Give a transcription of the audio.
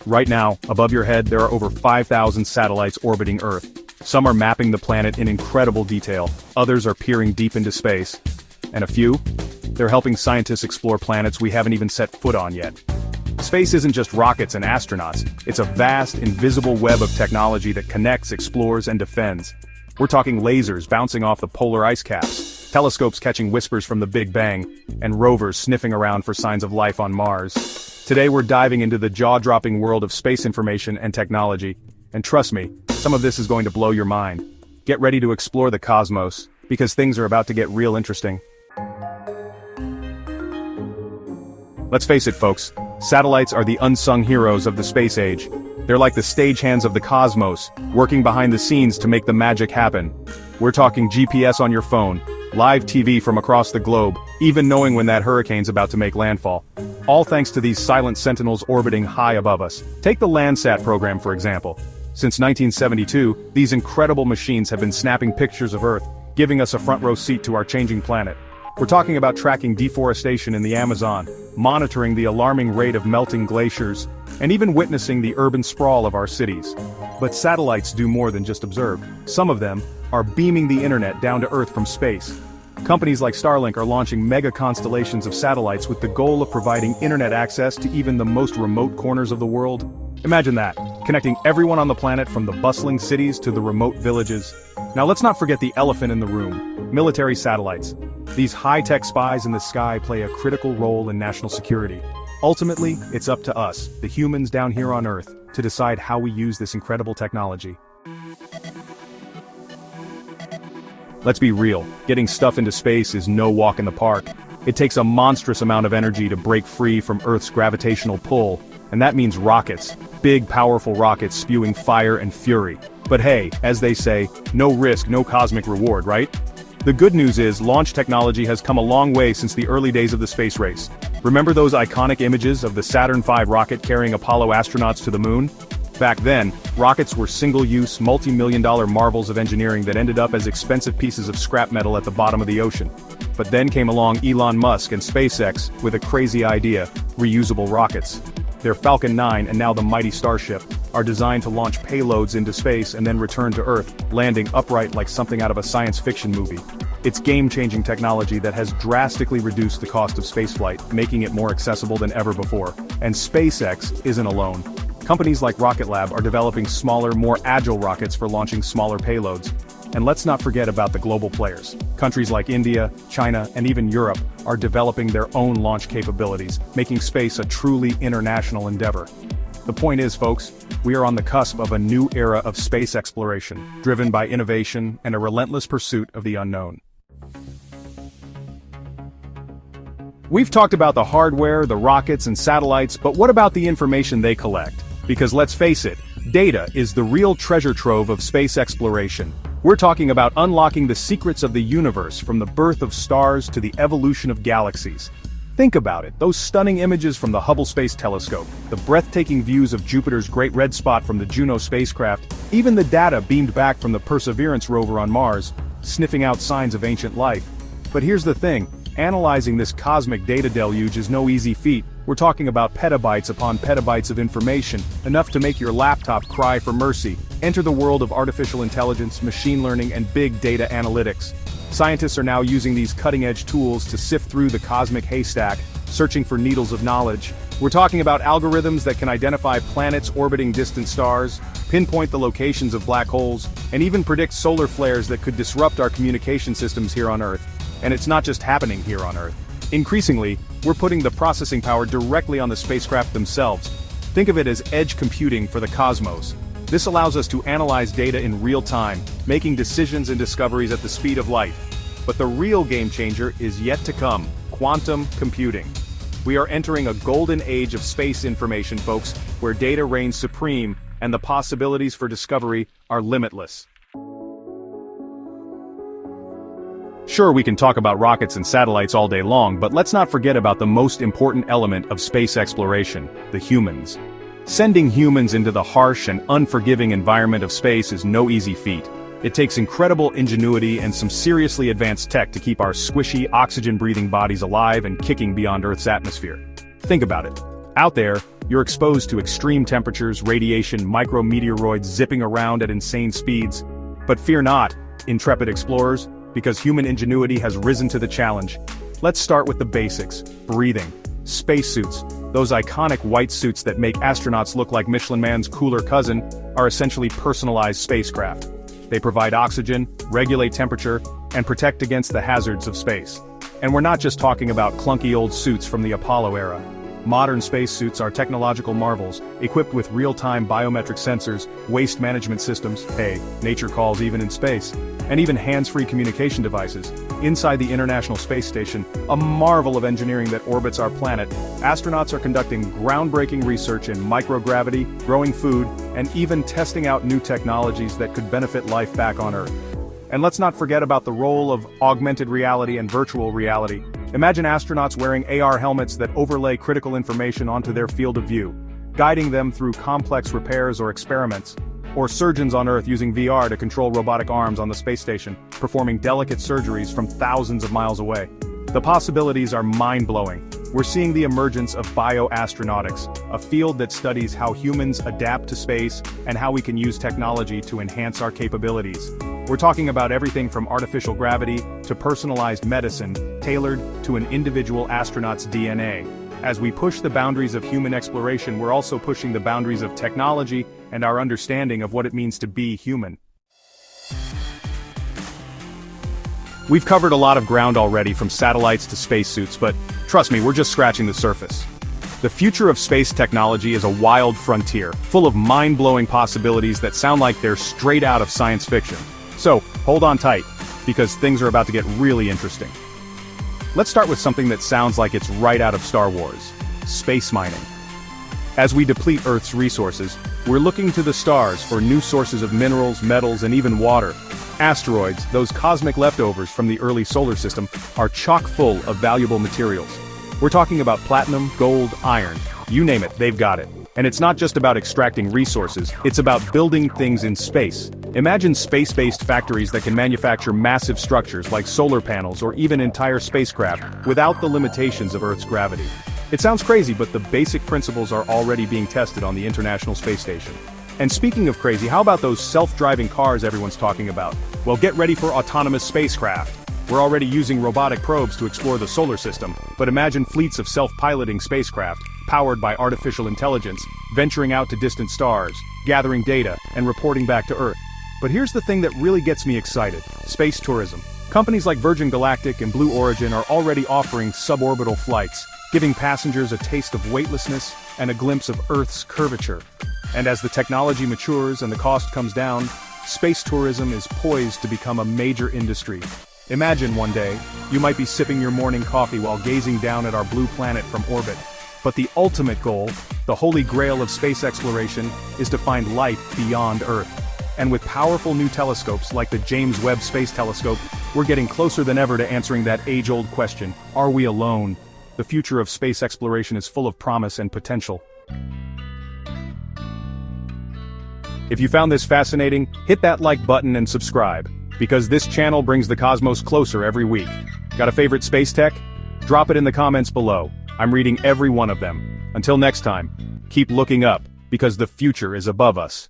Right now, above your head there are over 5,000 satellites orbiting Earth. Some are mapping the planet in incredible detail, others are peering deep into space. And a few? They're helping scientists explore planets we haven't even set foot on yet. Space isn't just rockets and astronauts, it's a vast, invisible web of technology that connects, explores, and defends. We're talking lasers bouncing off the polar ice caps, telescopes catching whispers from the Big Bang, and rovers sniffing around for signs of life on Mars. Today we're diving into the jaw-dropping world of space information and technology, and trust me, some of this is going to blow your mind. Get ready to explore the cosmos, because things are about to get real interesting. Let's face it, folks, satellites are the unsung heroes of the space age. They're like the stagehands of the cosmos, working behind the scenes to make the magic happen. We're talking GPS on your phone, live TV from across the globe, even knowing when that hurricane's about to make landfall. All thanks to these silent sentinels orbiting high above us. Take the Landsat program, for example. Since 1972, these incredible machines have been snapping pictures of Earth, giving us a front-row seat to our changing planet. We're talking about tracking deforestation in the Amazon, monitoring the alarming rate of melting glaciers, and even witnessing the urban sprawl of our cities. But satellites do more than just observe. Some of them are beaming the internet down to Earth from space. Companies like Starlink are launching mega constellations of satellites with the goal of providing internet access to even the most remote corners of the world. Imagine that, connecting everyone on the planet from the bustling cities to the remote villages. Now let's not forget the elephant in the room, military satellites. These high-tech spies in the sky play a critical role in national security. Ultimately, it's up to us, the humans down here on Earth, to decide how we use this incredible technology. Let's be real, getting stuff into space is no walk in the park. It takes a monstrous amount of energy to break free from Earth's gravitational pull, and that means rockets. Big, powerful rockets spewing fire and fury. But hey, as they say, no risk, no cosmic reward, right? The good news is, launch technology has come a long way since the early days of the space race. Remember those iconic images of the Saturn V rocket carrying Apollo astronauts to the moon? Back then, rockets were single-use, multi-million-dollar marvels of engineering that ended up as expensive pieces of scrap metal at the bottom of the ocean. But then came along Elon Musk and SpaceX with a crazy idea: reusable rockets. Their Falcon 9 and now the mighty Starship are designed to launch payloads into space and then return to Earth, landing upright like something out of a science fiction movie. It's game-changing technology that has drastically reduced the cost of spaceflight, making it more accessible than ever before. And SpaceX isn't alone. Companies like Rocket Lab are developing smaller, more agile rockets for launching smaller payloads. And let's not forget about the global players. Countries like India, China, and even Europe are developing their own launch capabilities, making space a truly international endeavor. The point is, folks, we are on the cusp of a new era of space exploration, driven by innovation and a relentless pursuit of the unknown. We've talked about the hardware, the rockets and satellites, but what about the information they collect? Because let's face it, data is the real treasure trove of space exploration. We're talking about unlocking the secrets of the universe, from the birth of stars to the evolution of galaxies. Think about it, those stunning images from the Hubble Space Telescope, the breathtaking views of Jupiter's Great Red Spot from the Juno spacecraft, even the data beamed back from the Perseverance rover on Mars, sniffing out signs of ancient life. But here's the thing, analyzing this cosmic data deluge is no easy feat. We're talking about petabytes upon petabytes of information, enough to make your laptop cry for mercy. Enter the world of artificial intelligence, machine learning, and big data analytics. Scientists are now using these cutting-edge tools to sift through the cosmic haystack, searching for needles of knowledge. We're talking about algorithms that can identify planets orbiting distant stars, pinpoint the locations of black holes, and even predict solar flares that could disrupt our communication systems here on Earth. And it's not just happening here on Earth. Increasingly, we're putting the processing power directly on the spacecraft themselves. Think of it as edge computing for the cosmos. This allows us to analyze data in real time, making decisions and discoveries at the speed of light. But the real game changer is yet to come: quantum computing. We are entering a golden age of space information, folks, where data reigns supreme and the possibilities for discovery are limitless. Sure, we can talk about rockets and satellites all day long, but let's not forget about the most important element of space exploration: the humans. Sending humans into the harsh and unforgiving environment of space is no easy feat. It takes incredible ingenuity and some seriously advanced tech to keep our squishy, oxygen-breathing bodies alive and kicking beyond Earth's atmosphere. Think about it. Out there, you're exposed to extreme temperatures, radiation, micrometeoroids zipping around at insane speeds. But fear not, intrepid explorers, because human ingenuity has risen to the challenge. Let's start with the basics: breathing. Spacesuits, those iconic white suits that make astronauts look like Michelin Man's cooler cousin, are essentially personalized spacecraft. They provide oxygen, regulate temperature, and protect against the hazards of space. And we're not just talking about clunky old suits from the Apollo era. Modern spacesuits are technological marvels, equipped with real-time biometric sensors, waste management systems, hey, nature calls even in space, and even hands-free communication devices. Inside the International Space Station, a marvel of engineering that orbits our planet, astronauts are conducting groundbreaking research in microgravity, growing food, and even testing out new technologies that could benefit life back on Earth. And let's not forget about the role of augmented reality and virtual reality. Imagine astronauts wearing AR helmets that overlay critical information onto their field of view, guiding them through complex repairs or experiments. Or surgeons on Earth using VR to control robotic arms on the space station, performing delicate surgeries from thousands of miles away. The possibilities are mind-blowing. We're seeing the emergence of bioastronautics, a field that studies how humans adapt to space and how we can use technology to enhance our capabilities. We're talking about everything from artificial gravity to personalized medicine, tailored to an individual astronaut's DNA. As we push the boundaries of human exploration, we're also pushing the boundaries of technology and our understanding of what it means to be human. We've covered a lot of ground already, from satellites to spacesuits, but trust me, we're just scratching the surface. The future of space technology is a wild frontier, full of mind-blowing possibilities that sound like they're straight out of science fiction. So, hold on tight, because things are about to get really interesting. Let's start with something that sounds like it's right out of Star Wars: space mining. As we deplete Earth's resources, we're looking to the stars for new sources of minerals, metals, and even water. Asteroids, those cosmic leftovers from the early solar system, are chock full of valuable materials. We're talking about platinum, gold, iron, you name it, they've got it. And it's not just about extracting resources, it's about building things in space. Imagine space-based factories that can manufacture massive structures like solar panels or even entire spacecraft without the limitations of Earth's gravity. It sounds crazy, but the basic principles are already being tested on the International Space Station. And speaking of crazy, how about those self-driving cars everyone's talking about? Well, get ready for autonomous spacecraft. We're already using robotic probes to explore the solar system, but imagine fleets of self-piloting spacecraft, powered by artificial intelligence, venturing out to distant stars, gathering data, and reporting back to Earth. But here's the thing that really gets me excited: space tourism. Companies like Virgin Galactic and Blue Origin are already offering suborbital flights, giving passengers a taste of weightlessness and a glimpse of Earth's curvature. And as the technology matures and the cost comes down, space tourism is poised to become a major industry. Imagine one day, you might be sipping your morning coffee while gazing down at our blue planet from orbit. But the ultimate goal, the holy grail of space exploration, is to find life beyond Earth. And with powerful new telescopes like the James Webb Space Telescope, we're getting closer than ever to answering that age-old question: are we alone? The future of space exploration is full of promise and potential. If you found this fascinating, hit that like button and subscribe, because this channel brings the cosmos closer every week. Got a favorite space tech? Drop it in the comments below. I'm reading every one of them. Until next time, keep looking up, because the future is above us.